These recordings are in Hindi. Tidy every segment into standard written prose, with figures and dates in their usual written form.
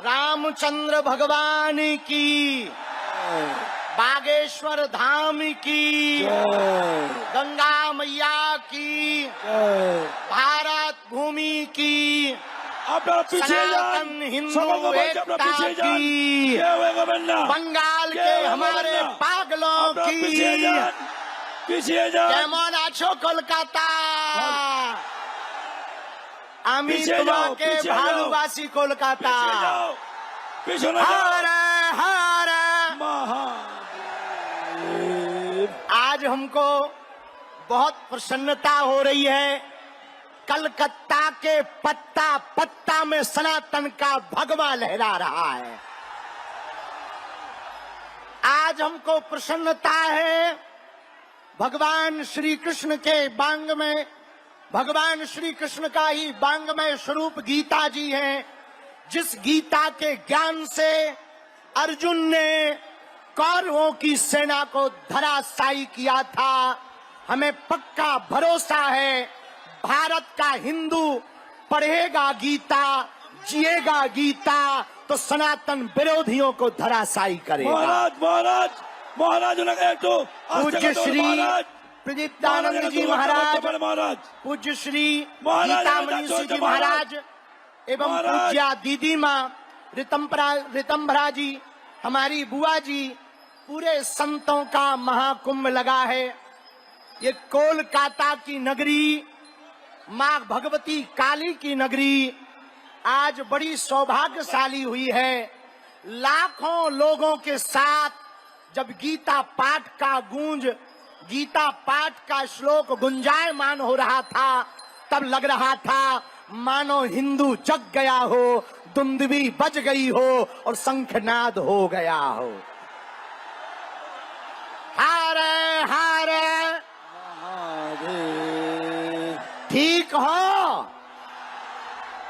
रामचंद्र भगवान की, बागेश्वर धाम की, गंगा मैया की, भारत भूमि की, सनातन हिंदू एकता की, बंगाल के हमारे पागलों की, केमन आछो कोलकाता, আমি তোমাকে ভালোবাসি कोलकाता। हरे हरे आज हमको बहुत प्रसन्नता हो रही है। कलकत्ता के पत्ता पत्ता में सनातन का भगवा लहरा रहा है। आज हमको प्रसन्नता है भगवान श्री कृष्ण के वांग में, भगवान श्री कृष्ण का ही वांगमय स्वरूप गीता जी है, जिस गीता के ज्ञान से अर्जुन ने कौरवों की सेना को धराशायी किया था। हमें पक्का भरोसा है भारत का हिंदू पढ़ेगा गीता, जिएगा गीता तो सनातन विरोधियों को धराशायी करेगा। महाराज पूज्य श्री प्रदीप्तानंद जी महाराज, पूज्य श्री गीतामणि जी महाराज एवं पूज्या दीदी माँ रितंभरा जी, हमारी बुआ जी, पूरे संतों का महाकुंभ लगा है। ये कोलकाता की नगरी, माँ भगवती काली की नगरी आज बड़ी सौभाग्यशाली हुई है। लाखों लोगों के साथ जब गीता पाठ का गूंज, गीता पाठ का श्लोक गुंजायमान हो रहा था, तब लग रहा था मानो हिंदू जग गया हो, दुंदुभी बज गई हो और शंखनाद हो गया हो। हारे हारे ठीक हो,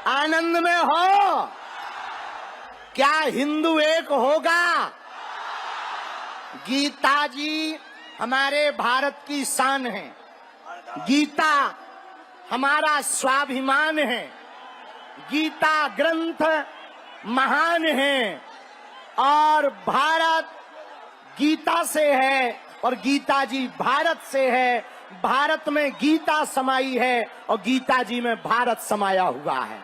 आनंद में हो। क्या हिंदू एक होगा? गीता जी हमारे भारत की शान है, गीता हमारा स्वाभिमान है, गीता ग्रंथ महान है और भारत गीता से है और गीता जी भारत से है। भारत में गीता समाई है और गीता जी में भारत समाया हुआ है।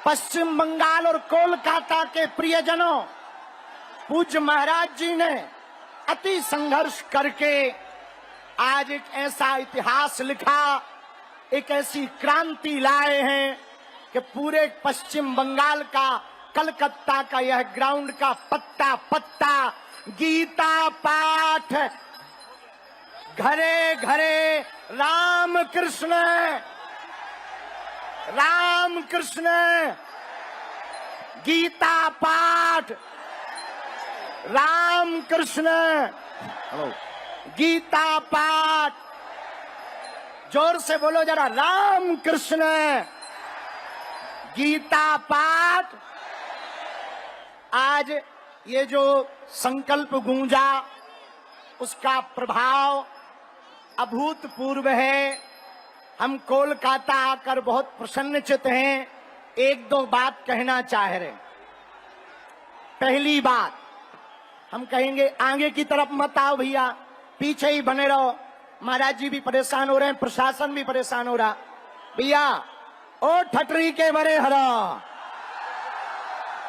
पश्चिम बंगाल और कोलकाता के प्रियजनों, पूज्य महाराज जी ने अति संघर्ष करके आज एक ऐसा इतिहास लिखा, एक ऐसी क्रांति लाए हैं कि पूरे पश्चिम बंगाल का, कलकत्ता का यह ग्राउंड का पत्ता पत्ता गीता पाठ, घरे घरे राम कृष्ण राम कृष्ण, गीता पाठ राम कृष्ण, गीता पाठ, जोर से बोलो जरा, राम कृष्ण, गीता पाठ। आज ये जो संकल्प गूंजा उसका प्रभाव अभूतपूर्व है। हम कोलकाता आकर बहुत प्रसन्नचित हैं। एक दो बात कहना चाह रहे। पहली बात हम कहेंगे, आगे की तरफ मत आओ भैया, पीछे ही बने रहो। महाराज जी भी परेशान हो रहे हैं, प्रशासन भी परेशान हो रहा। भैया ओ ठटरी के बड़े हरा,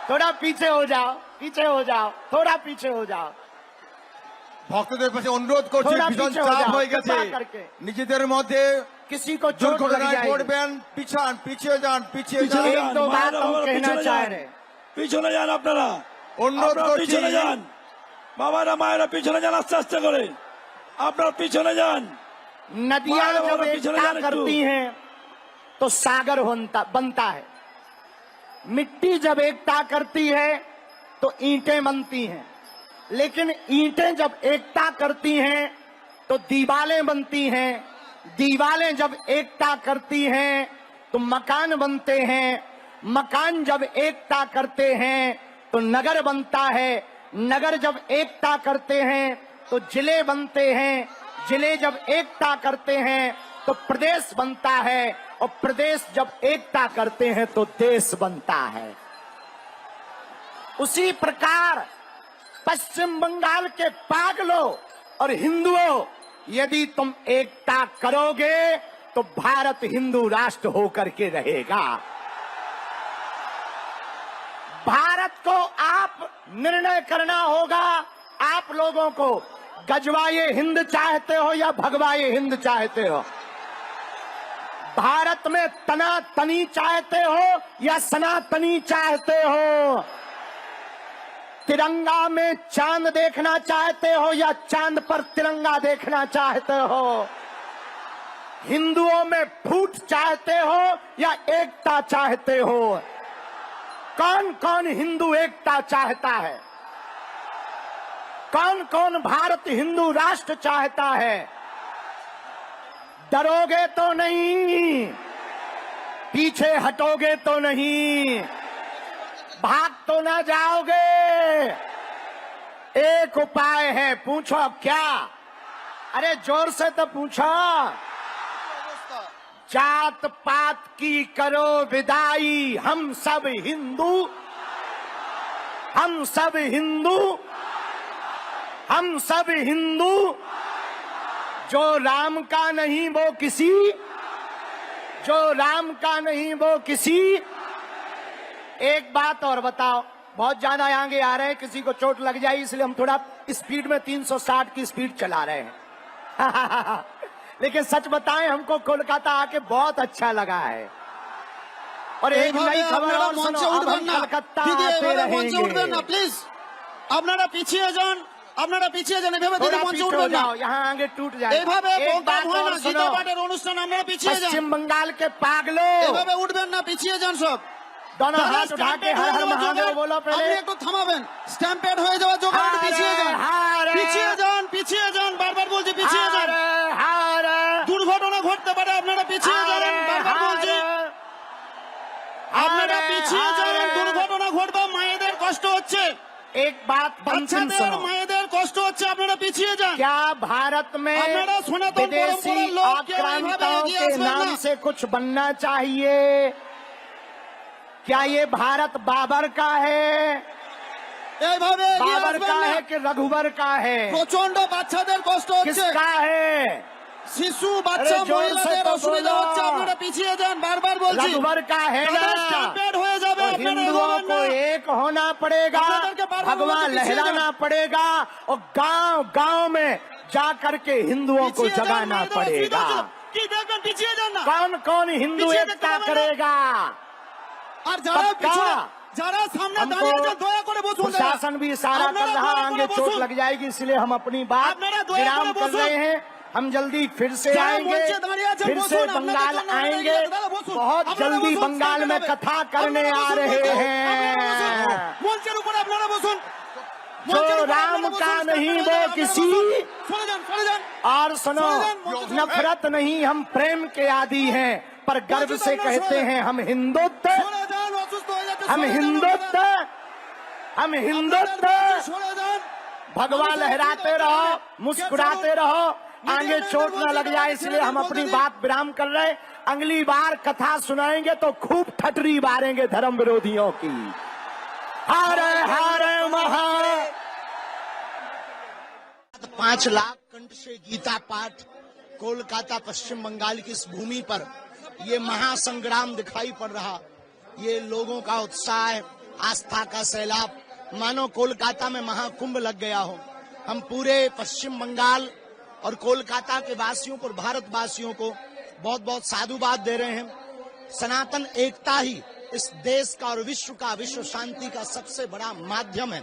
थोड़ा पीछे हो जाओ, पीछे हो जाओ, थोड़ा पीछे हो जाओ। ভক্তদের কাছে অনুরোধ করছি, ভীষণ চাপ হয়ে গেছে নিজেদের মধ্যে, किसी को चोट लग जाएगी, পড়বেন, পিছান, পিছিয়ে যান, পিছিয়ে যান। एक दो बात हम कहना चाह रहे। পিছনে যান আপনারা, অনুরোধ করছি, পিছনে যান বাবারা মায়েরা, পিছনে যান আস্তে আস্তে করে, আপনারা পিছনে যান। नदियां जब एकता करती हैं तो सागर बनता है, मिट्टी जब एकता करती है तो ईंटें बनती हैं, लेकिन ईंटें जब एकता करती हैं तो दीवारें बनती हैं, दीवारें जब एकता करती हैं तो मकान बनते हैं, मकान जब एकता करते हैं तो नगर बनता है, नगर जब एकता करते हैं तो जिले बनते हैं, जिले जब एकता करते हैं तो प्रदेश बनता है, और प्रदेश जब एकता करते हैं तो देश बनता है। उसी प्रकार पश्चिम बंगाल के पागलों और हिंदुओं, यदि तुम एकता करोगे तो भारत हिंदू राष्ट्र होकर के रहेगा। भारत को आप निर्णय करना होगा, आप लोगों को गजवाए हिंद चाहते हो या भगवाए हिंद चाहते हो, भारत में तनातनी चाहते हो या सनातनी चाहते हो, तिरंगा में चांद देखना चाहते हो या चांद पर तिरंगा देखना चाहते हो, हिंदुओं में फूट चाहते हो या एकता चाहते हो। कौन कौन हिंदू एकता चाहता है? कौन कौन भारत हिंदू राष्ट्र चाहता है? डरोगे तो नहीं, पीछे हटोगे तो नहीं, भाग तो ना जाओगे। एक उपाय है, पूछो क्या? अरे जोर से तो पूछो। जात पात की करो विदाई, हम सब हिंदू, हम सब हिंदू, हम सब हिंदू। जो राम का नहीं वो किसी, जो राम का नहीं वो किसी। एक बात और बताओ, बहुत ज्यादा आगे आ रहे हैं, किसी को चोट लग जाए इसलिए हम थोड़ा स्पीड में 360 की स्पीड चला रहे हैं। लेकिन सच बताएं, हमको कोलकाता आके बहुत अच्छा लगा है। और एक नई खबर और सुनो, अब हम कलकत्ता आते रहेंगे। প্লিজ আপনারা পিছিয়ে যান, আপনারা পিছিয়ে যান, এভাবে দিদি মঞ্চে উঠবেন না, यहाँ आगे टूट जाए। এইভাবে প্রোগ্রাম হয় না, গীতা পাঠের অনুষ্ঠান, আপনারা পিছিয়ে যান। पश्चिम बंगाल के पागलों, এভাবে উঠবেন না, পিছিয়ে যান সব। दोनों हाथ उठा के हर हर महादेव बोलो। আপনি पहले একটু থামাবেন, স্ট্যাম্পেড হয়ে যাওয়া জোগাড়, একটু পিছিয়ে যান, পিছিয়ে যান, পিছিয়ে যান, বারবার বলছি পিছিয়ে যান। দুর্ঘটনা ঘটতে পারে, আপনারা পিছিয়ে যান, বারবার বলছি আপনারা পিছিয়ে যান, দুর্ঘটনা ঘটবে, মায়েদের কষ্ট হচ্ছে, एक बात अंतिम বাচ্চাদের सुनो, মায়েদের কষ্ট হচ্ছে, আপনারা পিছিয়ে যান। क्या भारत में हमारा सनातन विदेशी परंपरा लोग क्या आक्रांताओं इन्हें के आगे नाम आसमान से कुछ बनना चाहिए? क्या ये भारत बाबर का है, এইভাবে এগিয়ে बाबर আসবেন का না। है कि रघुबर का है, প্রচন্ড বাচ্চাদের কষ্ট হচ্ছে, किसका है? শিশু বাচ্চা আরে জোর সে মহিলাদের তো অসুবিধা বলো। হচ্ছে, আপনারা পিছিয়ে যান, বারবার বলছি रघुबर का है ना। দাদা স্ট্যাম্পেড হয়ে যাবে, तो আপনারা हिंदुओं এগোবেন को না। एक होना पड़ेगा, আপনাদেরকে বারবার भगवान বলছি, পিছিয়ে लहराना যান। पड़ेगा और गांव गांव में जा करके हिंदुओं को পিছিয়ে যান, जगाना মায়েদের অসুবিধা पड़ेगा। হচ্ছে। কি দেখবেন, পিছিয়ে যান না। कौन कौन हिंदू पीछे एकता देखते हैं करेगा? আর যারা पक्का। পিছনে, যারা সামনে हमको দাঁড়িয়ে আছেন, দয়া করে বসুন। प्रशासन भी इशारा कर আপনারা रहा, দয়া করে आगे चोट বসুন। लग जाएगी, इसलिए हम अपनी बात আপনারা দয়া विराम করে कर বসুন। रहे हैं। हम जल्दी फिर से যারা आएंगे, মঞ্চে দাঁড়িয়ে আছেন, फिर से বসুন, আপনাদের बंगाल জন্য आएंगे, দাদা বসুন। बहुत আপনারা जल्दी বসুন, बंगाल में স্ট্যাম্পেড कथा হবে। करने আপনারা आ বসুন, रहे আপনারা हैं। বসুন। মঞ্চের উপরে আপনারা বসুন। जो মঞ্চের উপরে राम আপনারা বসুন, का স্ট্যাম্পেড नहीं হয়ে वो যাবে, আপনারা किसी। বসুন। সরে যান, সরে যান। और सुनो, सुनो, नफरत नहीं, हम प्रेम के आदी हैं, पर गर्व से कहते हैं हम हिंदुत्व, সরে যান, অসুস্থ হয়ে যাচ্ছে, हम সরে যান हिंदुत्व, हम हिंदुत्व। সরে যান। भगवा लहराते रहो, मुस्कुराते रहो, आगे चोट न लग जाए, इसलिए हम अपनी बात विराम कर रहे हैं। अगली बार कथा सुनाएंगे तो खूब ठटरी मारेंगे धर्म विरोधियों की। हर हर महा 5 लाख कंठ से गीता पाठ कोलकाता पश्चिम बंगाल की इस भूमि पर ये महासंग्राम दिखाई पड़ रहा। ये लोगों का उत्साह, आस्था का सैलाब, मानो कोलकाता में महाकुंभ लग गया हो। हम पूरे पश्चिम बंगाल और कोलकाता के वासियों को, भारतवासियों को बहुत बहुत साधुवाद दे रहे हैं। सनातन एकता ही इस देश का और विश्व का, विश्व शांति का सबसे बड़ा माध्यम है।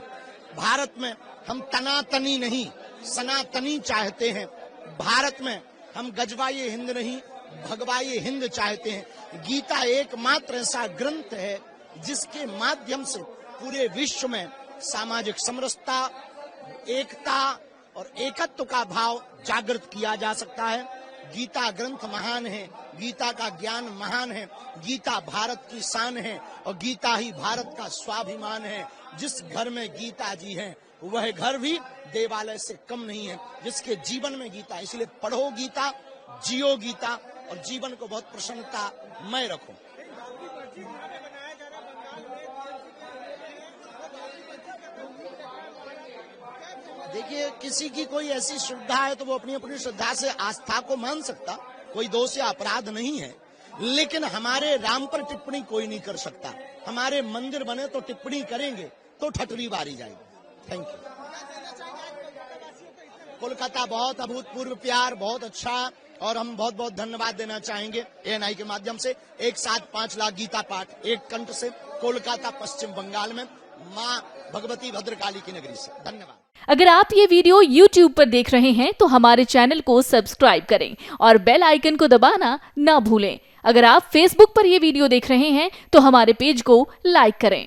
भारत में हम तनातनी नहीं, सनातनी चाहते हैं। भारत में हम गजवाए हिंद नहीं, भगवाए हिंद चाहते हैं। गीता एकमात्र ऐसा ग्रंथ है जिसके माध्यम से पूरे विश्व में सामाजिक समरसता, एकता और एकत्व का भाव जागृत किया जा सकता है। गीता ग्रंथ महान है, गीता का ज्ञान महान है, गीता भारत की शान है और गीता ही भारत का स्वाभिमान है। जिस घर में गीता जी हैं वह घर भी देवालय से कम नहीं है, जिसके जीवन में गीता। इसलिए पढ़ो गीता, जियो गीता, और जीवन को बहुत प्रसन्नतामय रखूं। देखिए, किसी की कोई ऐसी श्रद्धा है तो वो अपनी अपनी श्रद्धा से आस्था को मान सकता, कोई दोष या अपराध नहीं है, लेकिन हमारे राम पर टिप्पणी कोई नहीं कर सकता। हमारे मंदिर बने तो टिप्पणी करेंगे तो ठटरी बारी जाएगी। Thank you. कोलकाता बहुत अभूतपूर्व प्यार, बहुत अच्छा, और हम बहुत बहुत धन्यवाद देना चाहेंगे ANI के माध्यम से। एक साथ 5 लाख गीता पाठ एक कंठ से कोलकाता पश्चिम बंगाल में माँ भगवती भद्रकाली की नगरी से। धन्यवाद। अगर आप ये वीडियो YouTube पर देख रहे हैं तो हमारे चैनल को सब्सक्राइब करें और बेल आइकन को दबाना ना भूलें। अगर आप Facebook पर ये वीडियो देख रहे हैं तो हमारे पेज को लाइक करें।